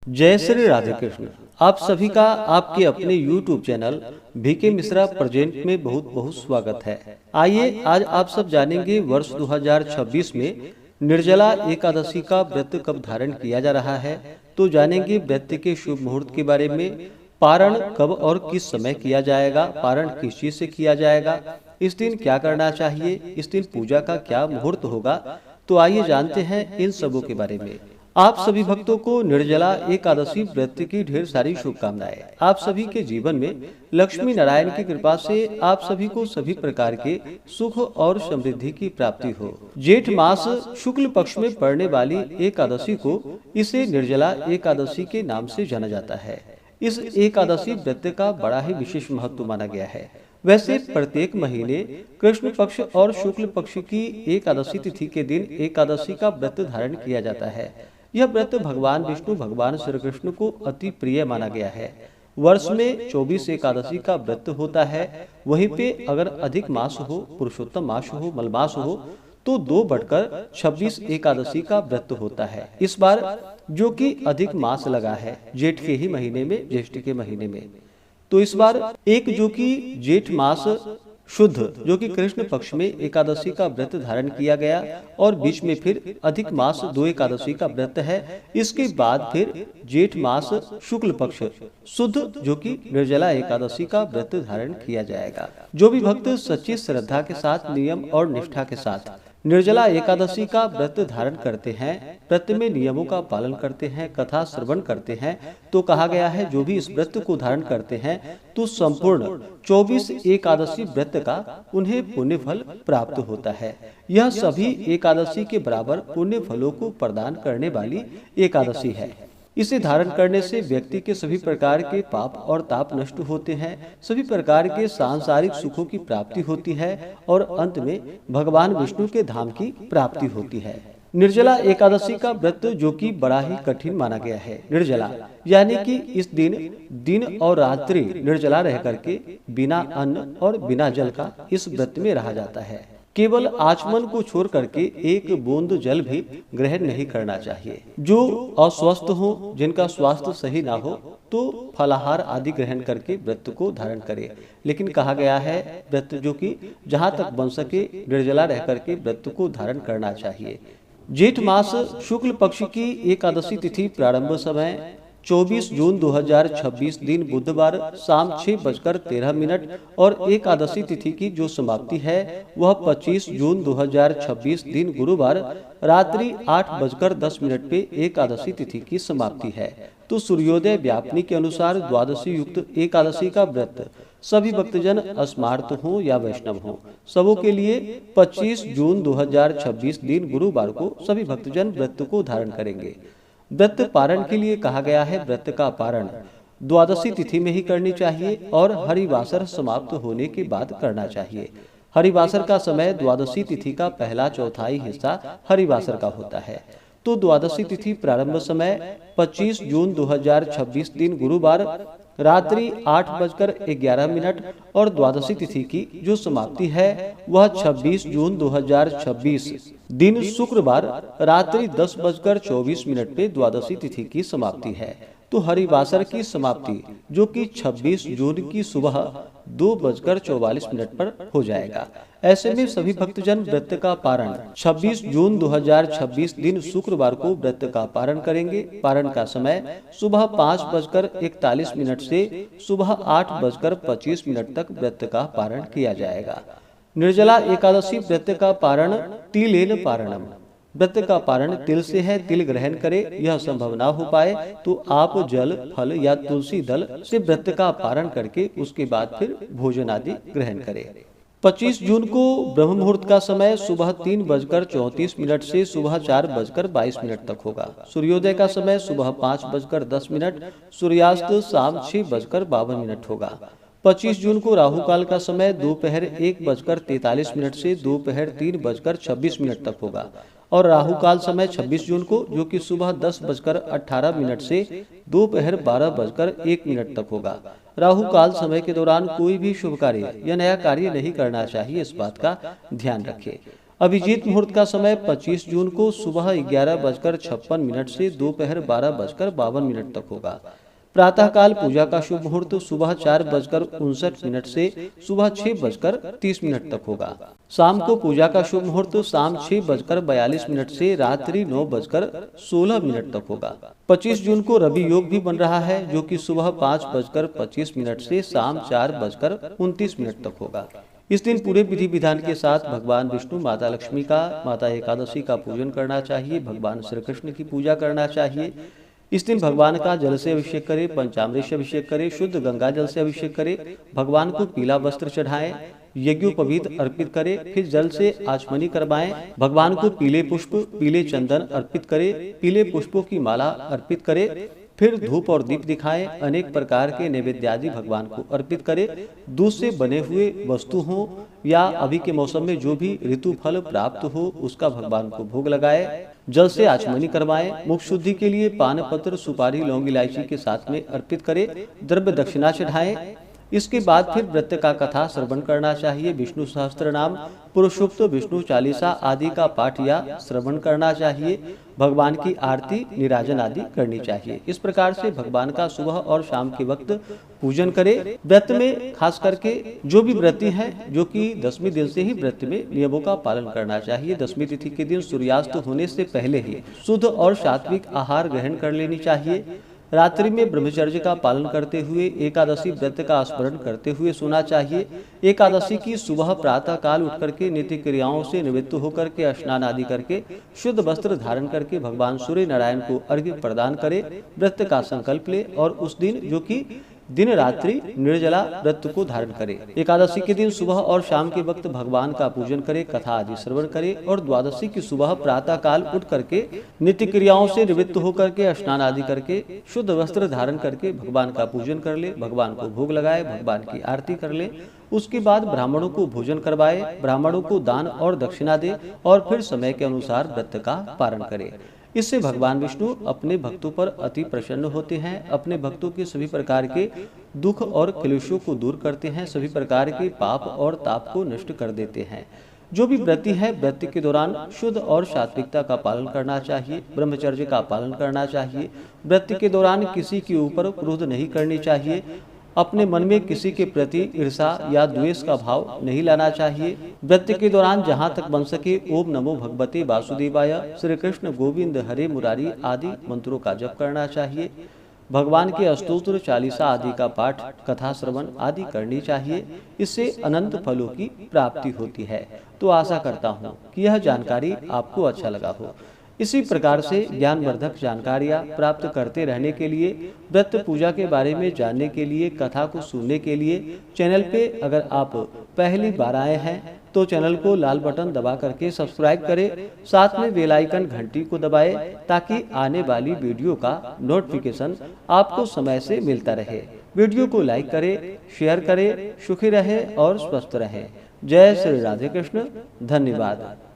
जय श्री राधे कृष्ण। आप सभी का आपके अपने YouTube channel VK Mishra present में बहुत बहुत स्वागत है। आइए आज आप सब जानेंगे वर्ष 2026 में निर्जला एकादशी का व्रत कब धारण किया जा रहा है। तो जानेंगे व्रत के शुभ मुहूर्त के बारे में, पारण कब और किस समय किया जाएगा, पारण किस चीज से किया जाएगा, इस दिन क्या करना चाहिए, इस दिन पूजा का क्या मुहूर्त होगा। तो आइए जानते हैं इन सबों के बारे में। आप सभी भक्तों को निर्जला एकादशी व्रत की ढेर सारी शुभकामनाएं। आप सभी के जीवन में लक्ष्मी नारायण की कृपा से आप सभी को सभी प्रकार के सुख और समृद्धि की प्राप्ति हो। जेठ मास शुक्ल पक्ष में पड़ने वाली एकादशी को इसे निर्जला एकादशी के नाम से जाना जाता है। इस एकादशी व्रत का बड़ा ही विशेष महत्व माना गया है। वैसे प्रत्येक महीने कृष्ण पक्ष और शुक्ल पक्ष की एकादशी तिथि के दिन एकादशी का व्रत धारण किया जाता है। यह व्रत भगवान विष्णु भगवान श्री कृष्ण को अति प्रिय माना गया है। वर्ष में 24 एकादशी का व्रत होता है। वहीं पे अगर अधिक मास हो, पुरुषोत्तम मास हो, मलमास हो तो 2/26 एकादशी का व्रत होता है। इस बार जो कि अधिक मास लगा है जेठ के ही महीने में, ज्येष्ठ के महीने में, तो इस बार एक जो कि जेठ मास शुद्ध जो कि कृष्ण पक्ष में एकादशी का व्रत धारण किया गया और बीच में फिर अधिक मास 2 एकादशी का व्रत है। इसके बाद फिर जेठ मास शुक्ल पक्ष शुद्ध जो कि निर्जला एकादशी का व्रत धारण किया जाएगा। जो भी भक्त सच्ची श्रद्धा के साथ, नियम और निष्ठा के साथ निर्जला एकादशी का व्रत धारण करते हैं, व्रत में नियमों का पालन करते हैं, कथा श्रवण करते हैं, तो कहा गया है जो भी इस व्रत को धारण करते हैं तो संपूर्ण 24 एकादशी व्रत का उन्हें पुण्य फल प्राप्त होता है। यह सभी एकादशी के बराबर पुण्य फलों को प्रदान करने वाली एकादशी है। इसे धारण करने से व्यक्ति के सभी प्रकार के पाप और ताप नष्ट होते हैं, सभी प्रकार के सांसारिक सुखों की प्राप्ति होती है और अंत में भगवान विष्णु के धाम की प्राप्ति होती है। निर्जला एकादशी का व्रत जो कि बड़ा ही कठिन माना गया है। निर्जला यानी कि इस दिन और रात्रि निर्जला रह करके बिना अन्न और बिना जल का इस व्रत में रहा जाता है। केवल आचमन को छोड़ करके एक बूंद जल भी ग्रहण नहीं करना चाहिए। जो अस्वस्थ हो, जिनका स्वास्थ्य सही ना हो तो फलाहार आदि ग्रहण करके व्रत को धारण करे। लेकिन कहा गया है व्रत जो कि जहाँ तक बन सके निर्जला रह करके व्रत को धारण करना चाहिए। जेठ मास शुक्ल पक्ष की एकादशी तिथि प्रारंभ समय 24 जून 2026 दिन बुधवार शाम 6:13 और एकादशी तिथि की जो समाप्ति है वह 25 जून 2026 दिन गुरुवार रात्रि 8:10 पे एकादशी तिथि की समाप्ति है। तो सूर्योदय व्यापनी के अनुसार द्वादशी युक्त एकादशी का व्रत सभी भक्तजन अस्मार्त हो या वैष्णव हो, सबों के लिए 25 जून 2026 दिन गुरुवार को सभी भक्तजन व्रत को धारण करेंगे। व्रत पारण के लिए कहा गया है व्रत का पारण द्वादशी तिथि में ही करनी चाहिए और हरिवासर समाप्त होने के बाद करना चाहिए। हरिवासर का समय द्वादशी तिथि का पहला चौथाई हिस्सा हरिवासर का होता है। तो द्वादशी तिथि प्रारंभ समय 25 जून 2026 दिन गुरुवार रात्रि 8:11 और द्वादशी तिथि की जो समाप्ति है वह 26 जून 2026 दिन शुक्रवार रात्रि 10:24 पे द्वादशी तिथि की समाप्ति है। तो हरिवासर की समाप्ति जो कि 26 जून की सुबह 2:44 पर हो जाएगा। ऐसे में सभी भक्तजन व्रत का पारण 26 जून 2026 दिन शुक्रवार को व्रत का पारण करेंगे। पारण का समय सुबह 5:41 से सुबह 8:25 तक व्रत का पारण किया जाएगा। निर्जला एकादशी व्रत का पारण तिलेन पारणम। व्रत का पारण तिल से है, तिल ग्रहण करे। यह संभव ना हो पाए तो आप जल, फल या तुलसी दल से व्रत का पारण करके उसके बाद फिर भोजन आदि ग्रहण करें। 25 जून को ब्रह्म मुहूर्त का समय सुबह 3:34 से सुबह 4:22 तक होगा। सूर्योदय का समय सुबह 5:10, सूर्यास्त शाम 6:52 होगा। 25 जून को राहु काल का समय दोपहर 1:43 से दोपहर 3:26 तक होगा और राहु काल समय 26 जून को जो कि सुबह 10:18 से दोपहर 12:01 तक होगा। राहु काल समय के दौरान कोई भी शुभ कार्य या नया कार्य नहीं करना चाहिए, इस बात का ध्यान रखें। अभिजीत मुहूर्त का समय 25 जून को सुबह 11:56 से दोपहर 12:52 तक होगा। प्रातःकाल पूजा का शुभ मुहूर्त सुबह 4:59 से सुबह 6:30 तक होगा। शाम को पूजा का शुभ मुहूर्त शाम 6:42 से रात्रि 9:16 तक होगा। 25 जून को रवि योग भी बन रहा है, जो कि सुबह 5:25 से शाम 4:29 तक होगा। इस दिन पूरे विधि विधान के साथ भगवान विष्णु, माता लक्ष्मी का, माता एकादशी का पूजन करना चाहिए। भगवान श्री कृष्ण की पूजा करना चाहिए। इस दिन भगवान का जल से अभिषेक करें, पंचामृत से अभिषेक करें, शुद्ध गंगा जल से अभिषेक करें, भगवान को पीला वस्त्र चढ़ाएं, यज्ञोपवीत अर्पित करें, फिर जल से आचमनी करवाएं, भगवान को पीले पुष्प, पीले चंदन अर्पित करें, पीले पुष्पों की माला अर्पित करें, फिर धूप और दीप दिखाएं, अनेक प्रकार के नैवेद्यादि भगवान को अर्पित करें। दूध से बने हुए वस्तु हो या अभी के मौसम में जो भी ऋतु फल प्राप्त हो उसका भगवान को भोग लगाए। जल से आचमनी करवाएं। मुख शुद्धि के लिए पान पत्र, सुपारी, लौंग, इलायची के साथ में अर्पित करें। द्रव्य दक्षिणा चढ़ाएं। इसके बाद फिर व्रत का कथा श्रवण करना चाहिए। विष्णु सहस्त्र नाम, पुरुषोक्त, विष्णु चालीसा आदि का पाठ या श्रवण करना चाहिए। भगवान की आरती, निराजन आदि करनी चाहिए। इस प्रकार से भगवान का सुबह और शाम के वक्त पूजन करें। व्रत में खास करके जो भी व्रती हैं, जो कि 10वें दिन से ही व्रत में नियमों का पालन करना चाहिए। 10वीं तिथि के दिन सूर्यास्त होने से पहले ही शुद्ध और सात्विक आहार ग्रहण कर लेनी चाहिए। रात्रि में ब्रह्मचर्य का पालन करते हुए एकादशी व्रत का स्मरण करते हुए सोना चाहिए। एकादशी की सुबह प्रातः काल उठ करके नित्य क्रियाओं से निवृत्त होकर के स्नान आदि करके शुद्ध वस्त्र धारण करके भगवान सूर्य नारायण को अर्घ्य प्रदान करे। व्रत का संकल्प ले और उस दिन, जो कि दिन रात्रि निर्जला व्रत को धारण करे। एकादशी के दिन सुबह और शाम के वक्त भगवान का पूजन करे, कथा आदि श्रवण करे और द्वादशी की सुबह प्रातः काल उठ करके नित्य क्रियाओं से निवृत्त होकर के स्नान आदि करके शुद्ध वस्त्र धारण करके भगवान का पूजन कर ले, भगवान को भोग लगाए, भगवान की आरती कर ले। उसके बाद ब्राह्मणों को भोजन करवाए, ब्राह्मणों को दान और दक्षिणा दे और फिर समय के अनुसार व्रत का पारण करे। इससे भगवान विष्णु अपने भक्तों पर अति प्रसन्न होते हैं। अपने भक्तों के सभी प्रकार के दुख और क्लेशों को दूर करते हैं, सभी प्रकार के पाप और ताप को नष्ट कर देते हैं। जो भी व्रती है, व्रत के दौरान शुद्ध और सात्विकता का पालन करना चाहिए, ब्रह्मचर्य का पालन करना चाहिए। व्रत के दौरान किसी के ऊपर क्रोध नहीं करनी चाहिए। अपने मन में किसी के प्रति ईर्षा या द्वेष का भाव नहीं लाना चाहिए। व्रत के दौरान जहां तक बन सके ओम नमो भगवते वासुदेवाय, श्री कृष्ण गोविंद हरे मुरारी आदि मंत्रों का जप करना चाहिए। भगवान के अस्तोत्र, चालीसा आदि का पाठ, कथा श्रवण आदि करनी चाहिए। इससे अनंत फलों की प्राप्ति होती है। तो आशा करता हूँ कि यह जानकारी आपको अच्छा लगा हो। इसी प्रकार से ज्ञानवर्धक जानकारियाँ प्राप्त करते रहने के लिए, व्रत पूजा के बारे में जानने के लिए, कथा को सुनने के लिए चैनल पे अगर आप पहली बार आए हैं तो चैनल को लाल बटन दबा करके सब्सक्राइब करें। साथ में बेल आइकन घंटी को दबाएं ताकि आने वाली वीडियो का नोटिफिकेशन आपको समय से मिलता रहे। वीडियो को लाइक करें, शेयर करें। सुखी रहें और स्वस्थ रहें। जय श्री राधे कृष्ण। धन्यवाद।